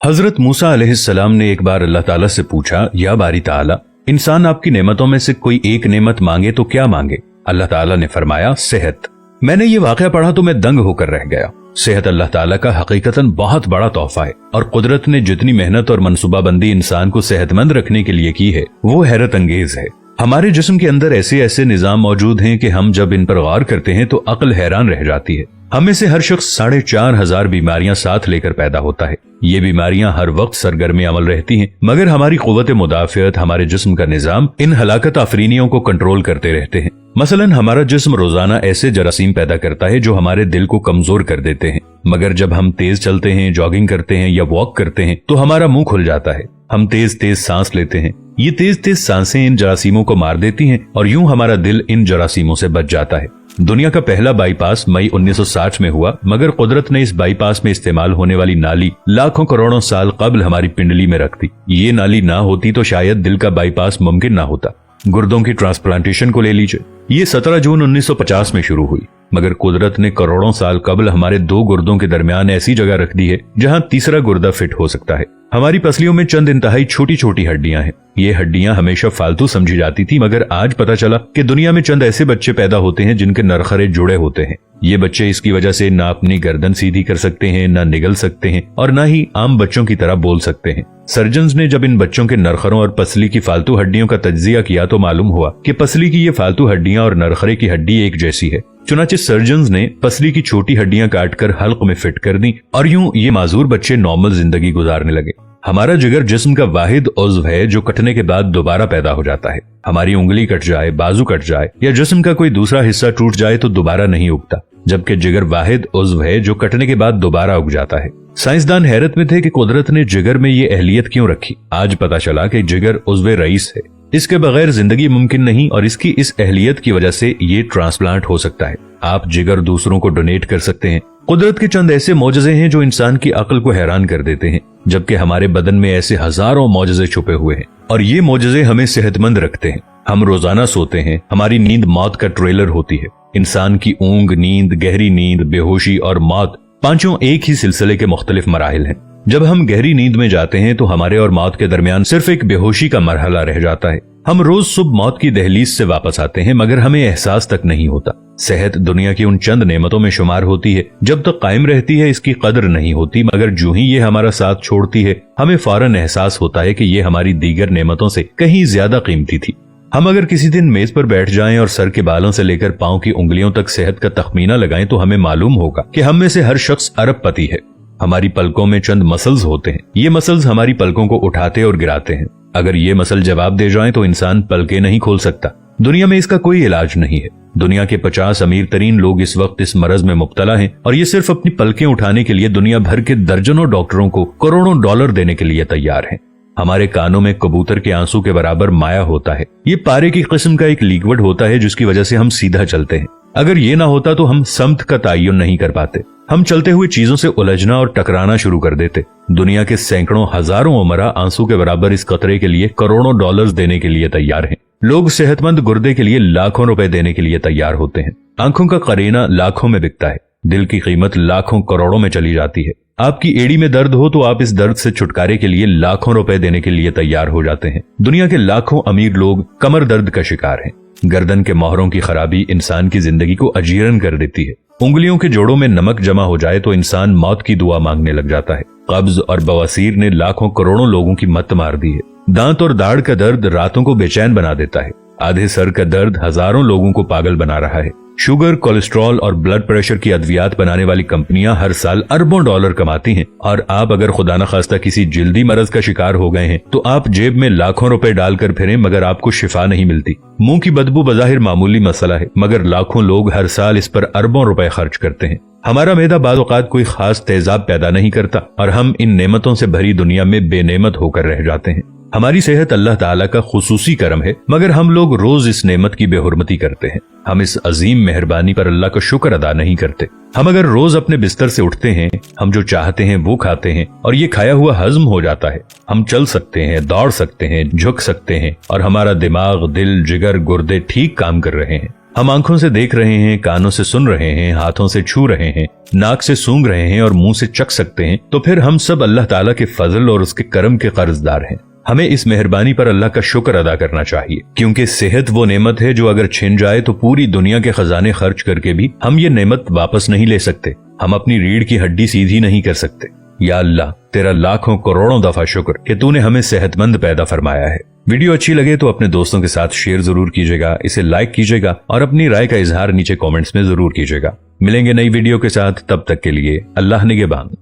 हजरत मूसा अलैहिस्सलाम ने एक बार अल्लाह ताला से पूछा, या बारी ताला, इंसान आपकी नेमतों में से कोई एक नेमत मांगे तो क्या मांगे? अल्लाह ताला ने फरमाया, सेहत। मैंने ये वाकया पढ़ा तो मैं दंग होकर रह गया। सेहत अल्लाह ताला का हकीकतन बहुत बड़ा तोहफा है और कुदरत ने जितनी मेहनत और मनसूबाबंदी इंसान को सेहतमंद रखने के लिए की है वो हैरत अंगेज है। हमारे जिस्म के अंदर ऐसे ऐसे निजाम मौजूद हैं कि हम जब इन पर गौर करते हैं तो अक्ल हैरान रह जाती है। हमें से हर शख्स 4,500 बीमारियां साथ लेकर पैदा होता है। ये बीमारियां हर वक्त सरगर्म अमल रहती हैं, मगर हमारी कुव्वत मुदाफियत, हमारे जिस्म का निजाम इन हलाकत आफरीनियों को कंट्रोल करते रहते हैं। मसलन हमारा जिस्म रोजाना ऐसे जरासीम पैदा करता है जो हमारे दिल को कमजोर कर देते हैं, मगर जब हम तेज चलते हैं, जॉगिंग करते हैं या वॉक करते हैं तो हमारा मुंह खुल जाता है। हम तेज तेज सांस लेते हैं, ये तेज तेज सांसें इन जरासीमों को मार देती हैं और यूं हमारा दिल इन जरासीमों से बच जाता है। दुनिया का पहला बाईपास मई 1960 में हुआ, मगर कुदरत ने इस बाईपास में इस्तेमाल होने वाली नाली लाखों करोड़ों साल कबल हमारी पिंडली में रख दी। ये नाली ना होती तो शायद दिल का बाईपास मुमकिन ना होता। गुर्दों की ट्रांसप्लांटेशन को ले लीजिए, ये 17 जून 1950 में शुरू हुई, मगर कुदरत ने करोड़ों साल कबल हमारे दो गुर्दों के दरमियान ऐसी जगह रख दी है जहां तीसरा गुर्दा फिट हो सकता है। हमारी पसलियों में चंद इंतहाई छोटी छोटी हड्डियां हैं। ये हड्डियां हमेशा फालतू समझी जाती थी, मगर आज पता चला कि दुनिया में चंद ऐसे बच्चे पैदा होते हैं जिनके नरखरे जुड़े होते हैं। ये बच्चे इसकी वजह से ना अपनी गर्दन सीधी कर सकते हैं, ना निगल सकते हैं और ना ही आम बच्चों की तरह बोल सकते हैं। सर्जन्स ने जब इन बच्चों के नरखरों और पसली की फालतू हड्डियों का तज्जिया किया तो मालूम हुआ कि पसली की ये फालतू हड्डियां और नरखरे की हड्डी एक जैसी है। चुनाचे सर्जन्स ने पसली की छोटी हड्डियां काटकर हल्क में फिट कर दी और यूं ये माजूर बच्चे नॉर्मल जिंदगी गुजारने लगे। हमारा जिगर जिस्म का वाहिद उज़्व है जो कटने के बाद दोबारा पैदा हो जाता है। हमारी उंगली कट जाए, बाजू कट जाए या जिस्म का कोई दूसरा हिस्सा टूट जाए तो दोबारा नहीं उगता, जबकि जिगर वाहिद उज़्व है जो कटने के बाद दोबारा उग जाता है। साइंसदान हैरत में थे कि कुदरत ने जिगर में ये अहलियत क्यों रखी। आज पता चला कि जिगर उज़्व रईस है, इसके बगैर जिंदगी मुमकिन नहीं और इसकी इस अहलियत की वजह से ये ट्रांसप्लांट हो सकता है। आप जिगर दूसरों को डोनेट कर सकते हैं। कुदरत के चंद ऐसे मौजज़े हैं जो इंसान की अक्ल को हैरान कर देते हैं, जबकि हमारे बदन में ऐसे हजारों मौजज़े छुपे हुए हैं और ये मौजज़े हमें सेहतमंद रखते हैं। हम रोजाना सोते हैं, हमारी नींद मौत का ट्रेलर होती है। इंसान की ऊंग, नींद, गहरी नींद, बेहोशी और मौत पांचों एक ही सिलसिले के मुख्तलिफ मराहिल हैं। जब हम गहरी नींद में जाते हैं तो हमारे और मौत के दरमियान सिर्फ एक बेहोशी का मरहला रह जाता है। हम रोज सुबह मौत की दहलीज से वापस आते हैं, मगर हमें एहसास तक नहीं होता। सेहत दुनिया की उन चंद नेमतों में शुमार होती है, जब तक कायम रहती है इसकी कदर नहीं होती, मगर जो ही ये हमारा साथ छोड़ती है हमें फौरन एहसास होता है कि ये हमारी दीगर नेमतों से कहीं ज्यादा कीमती थी। हम अगर किसी दिन मेज पर बैठ जाएं और सर के बालों से लेकर पांव की उंगलियों तक सेहत का तखमीना लगाएं तो हमें मालूम होगा कि हम में से हर शख्स अरबपति है। हमारी पलकों में चंद मसल्स होते हैं, ये मसल्स हमारी पलकों को उठाते और गिराते हैं। अगर ये मसल जवाब दे जाएं तो इंसान पलकें नहीं खोल सकता। दुनिया में इसका कोई इलाज नहीं है। दुनिया के 50 अमीर तरीन लोग इस वक्त इस मरज में मुब्तला हैं और ये सिर्फ अपनी पलकें उठाने के लिए दुनिया भर के दर्जनों डॉक्टरों को करोड़ों डॉलर देने के लिए तैयार हैं। हमारे कानों में कबूतर के आंसू के बराबर माया होता है। ये पारे की किस्म का एक लिक्विड होता है जिसकी वजह से हम सीधा चलते हैं। अगर ये ना होता तो हम समत का तयन नहीं कर पाते। हम चलते हुए चीजों से उलझना और टकराना शुरू कर देते। दुनिया के सैकड़ों हजारों उमरा आंसू के बराबर इस कतरे के लिए करोड़ों डॉलर्स देने के लिए तैयार हैं। लोग सेहतमंद गुर्दे के लिए लाखों रुपए देने के लिए तैयार होते हैं। आंखों का करीना लाखों में बिकता है। दिल की कीमत लाखों करोड़ों में चली जाती है। आपकी एड़ी में दर्द हो तो आप इस दर्द से छुटकारे के लिए लाखों रुपए देने के लिए तैयार हो जाते हैं। दुनिया के लाखों अमीर लोग कमर दर्द का शिकार हैं। गर्दन के मोहरों की खराबी इंसान की जिंदगी को अजीरन कर देती है। उंगलियों के जोड़ों में नमक जमा हो जाए तो इंसान मौत की दुआ मांगने लग जाता है। कब्ज और बवासीर ने लाखों करोड़ों लोगों की मत मार दी है। दांत और दाढ़ का दर्द रातों को बेचैन बना देता है। आधे सर का दर्द हजारों लोगों को पागल बना रहा है। शुगर, कोलेस्ट्रॉल और ब्लड प्रेशर की अद्वियात बनाने वाली कंपनियां हर साल अरबों डॉलर कमाती हैं और आप अगर खुदा न खास्ता किसी जिल्दी मरज का शिकार हो गए हैं तो आप जेब में लाखों रुपए डालकर फिरें मगर आपको शिफा नहीं मिलती। मुंह की बदबू बज़ाहिर मामूली मसला है, मगर लाखों लोग हर साल इस पर अरबों रुपए खर्च करते हैं। हमारा मैदा बाज़ औक़ात कोई खास तेजाब पैदा नहीं करता और हम इन नेमतों से भरी दुनिया में बेनेमत होकर रह जाते हैं। हमारी सेहत अल्लाह ताला का खुसूसी करम है, मगर हम लोग रोज इस नेमत की बेहुरमती करते हैं। हम इस अजीम मेहरबानी पर अल्लाह का शुक्र अदा नहीं करते। हम अगर रोज अपने बिस्तर से उठते हैं, हम जो चाहते हैं वो खाते हैं और ये खाया हुआ हजम हो जाता है। हम चल सकते हैं, दौड़ सकते हैं, झुक सकते हैं और हमारा दिमाग, दिल, जिगर, गुर्दे ठीक काम कर रहे हैं। हम आंखों से देख रहे हैं, कानों से सुन रहे हैं, हाथों से छू रहे हैं, नाक से सूंघ रहे हैं और मुंह से चख सकते हैं, तो फिर हम सब अल्लाह ताला के फजल और उसके करम के कर्जदार हैं। हमें इस मेहरबानी पर अल्लाह का शुक्र अदा करना चाहिए, क्योंकि सेहत वो नेमत है जो अगर छिन जाए तो पूरी दुनिया के खजाने खर्च करके भी हम ये नेमत वापस नहीं ले सकते। हम अपनी रीढ़ की हड्डी सीधी नहीं कर सकते। या अल्लाह, तेरा लाखों करोड़ों दफा शुक्र कि तूने हमें सेहतमंद पैदा फरमाया है। वीडियो अच्छी लगे तो अपने दोस्तों के साथ शेयर जरूर कीजिएगा, इसे लाइक कीजिएगा और अपनी राय का इजहार नीचे कमेंट्स में जरूर कीजिएगा। मिलेंगे नई वीडियो के साथ, तब तक के लिए अल्लाह निगहबान।